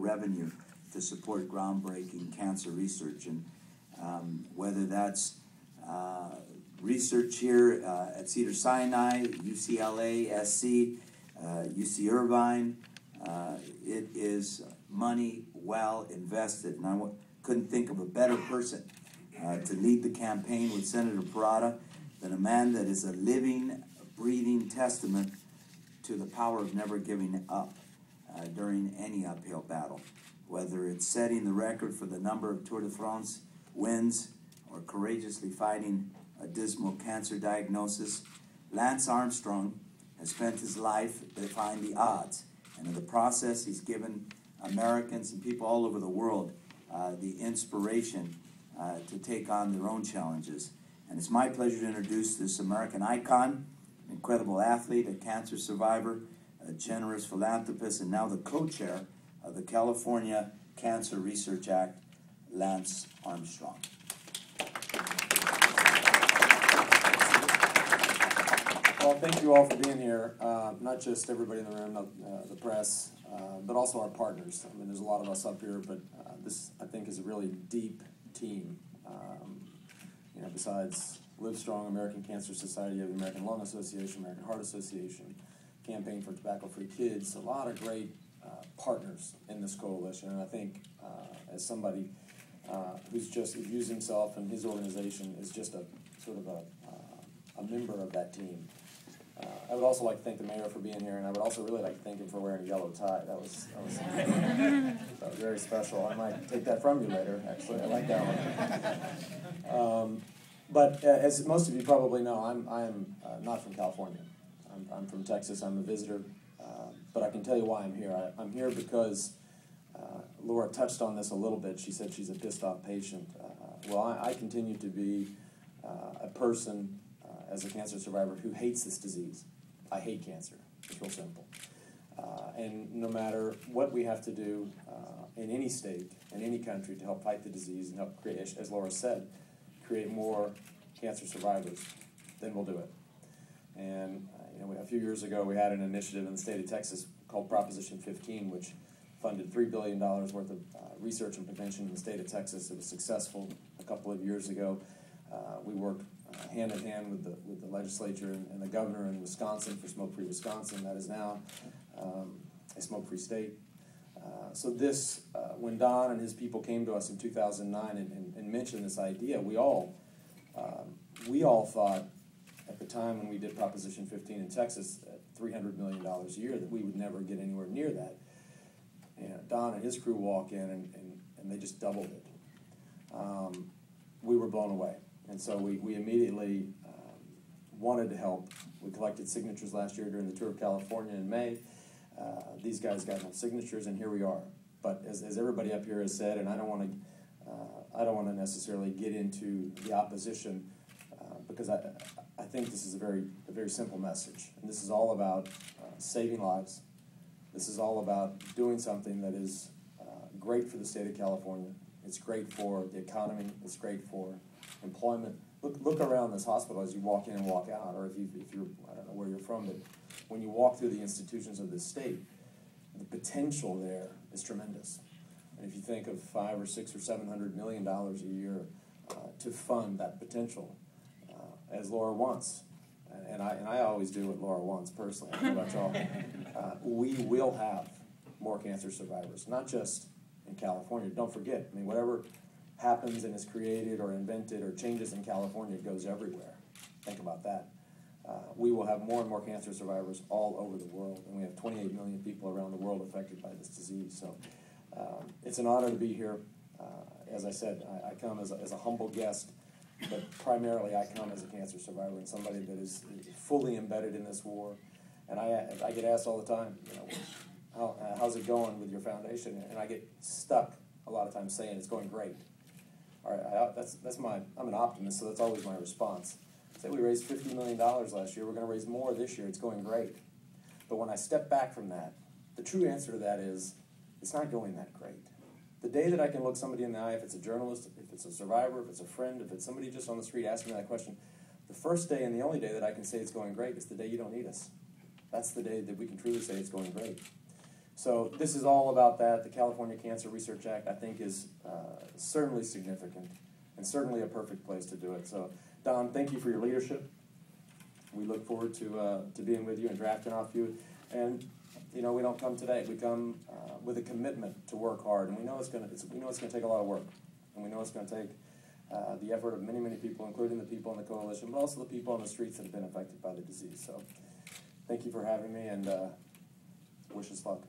revenue to support groundbreaking cancer research. And whether that's research here at Cedars-Sinai, UCLA, SC, UC Irvine, it is money well invested. And I couldn't think of a better person to lead the campaign with Senator Parada than a man that is a living, breathing testament to the power of never giving up during any uphill battle. Whether it's setting the record for the number of Tour de France wins or courageously fighting a dismal cancer diagnosis, Lance Armstrong has spent his life defying the odds. And in the process, he's given Americans and people all over the world the inspiration to take on their own challenges. And it's my pleasure to introduce this American icon, an incredible athlete, a cancer survivor, a generous philanthropist, and now the co-chair of the California Cancer Research Act, Lance Armstrong. Well, thank you all for being here, not just everybody in the room, the press, but also our partners. I mean, there's a lot of us up here, but this, I think, is a really deep team. You know, besides Live Strong, American Cancer Society, of the American Lung Association, American Heart Association, Campaign for Tobacco-Free Kids, a lot of great partners in this coalition. And I think as somebody who's just views himself and his organization as just a sort of a member of that team. I would also like to thank the mayor for being here, and I would also really like to thank him for wearing a yellow tie. That was very special. I might take that from you later, actually. I like that one. But as most of you probably know, I'm not from California. I'm from Texas. I'm a visitor. But I can tell you why I'm here. I'm here because Laura touched on this a little bit. She said she's a pissed-off patient. Well, I continue to be a person as a cancer survivor who hates this disease. I hate cancer. It's real simple. And no matter what we have to do in any state, in any country to help fight the disease and help create, as Laura said, create more cancer survivors, then we'll do it. And you know, a few years ago we had an initiative in the state of Texas called Proposition 15, which funded $3 billion worth of research and prevention in the state of Texas. It was successful a couple of years ago. We worked hand in hand with the legislature and the governor in Wisconsin for Smoke-Free Wisconsin. That is now a smoke-free state. So this, when Don and his people came to us in 2009 and mentioned this idea, we all thought at the time when we did Proposition 15 in Texas at $300 million a year that we would never get anywhere near that. And Don and his crew walk in and they just doubled it. We were blown away. And so we immediately wanted to help. We collected signatures last year during the Tour of California in May. These guys got enough signatures, and here we are. But as everybody up here has said, and I don't want to necessarily get into the opposition because I think this is a very simple message, and this is all about saving lives. This is all about doing something that is great for the state of California. It's great for the economy. It's great for employment. Look around this hospital as you walk in and walk out, or if you're, I don't know where you're from, but when you walk through the institutions of this state, the potential there is tremendous. And if you think of $500 or $600 or $700 million a year to fund that potential, as Laura wants, and I always do what Laura wants personally. I don't know about y'all. We will have more cancer survivors, not just in California. Don't forget, I mean, whatever happens and is created or invented or changes in California, it goes everywhere. Think about that. We will have more and more cancer survivors all over the world, and we have 28 million people around the world affected by this disease. So it's an honor to be here. As I said, I come as a humble guest, but primarily I come as a cancer survivor and somebody that is fully embedded in this war. And I get asked all the time, you know, how's it going with your foundation? And I get stuck a lot of times saying it's going great. All right, I'm an optimist, so that's always my response. Say we raised $50 million last year, we're going to raise more this year, it's going great. But when I step back from that, the true answer to that is, it's not going that great. The day that I can look somebody in the eye, if it's a journalist, if it's a survivor, if it's a friend, if it's somebody just on the street asking me that question, the first day and the only day that I can say it's going great is the day you don't need us. That's the day that we can truly say it's going great. So this is all about that. The California Cancer Research Act, I think, is certainly significant and certainly a perfect place to do it. So, Don, thank you for your leadership. We look forward to being with you and drafting off you. And you know, we don't come today. We come with a commitment to work hard, and we know it's going to take a lot of work, and we know it's going to take the effort of many, many people, including the people in the coalition, but also the people on the streets that have been affected by the disease. So, thank you for having me, and wish us luck.